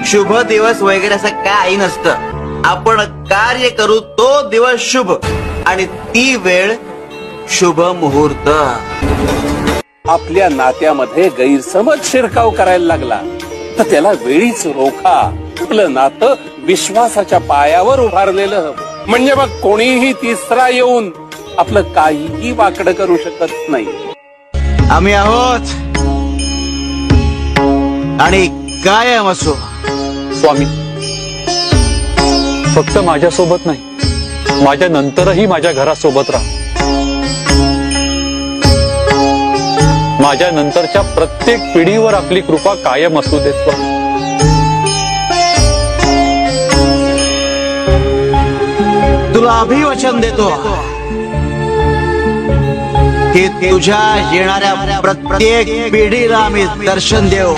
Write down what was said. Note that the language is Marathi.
शुभ दिवस वगैरे असं काही नसतं. आपण कार्य करू तो दिवस शुभ आणि ती वेळ शुभ मुहूर्त. आपल्या नात्यामध्ये गैरसमज शिरकाव करायला लागला तर त्याला वेळीच रोखा. आपलं नातं विश्वासाच्या पायावर उभारलेलं हवं. म्हणजे मग कोणीही तिसरा येऊन आपलं काहीही वाकडं करू शकत नाही. आम्ही आहोत आणि कायम असो. स्वामी, फक्त माझ्यासोबत नाही, माझ्या नंतरही माझ्या घरासोबत राहा. माझ्या नंतरच्या प्रत्येक पिढीवर आपली कृपा कायम असू दे स्वामी. तुला अभिवचन देतो की तुझ्या येणाऱ्या प्रत्येक पिढीला आम्ही दर्शन देऊ.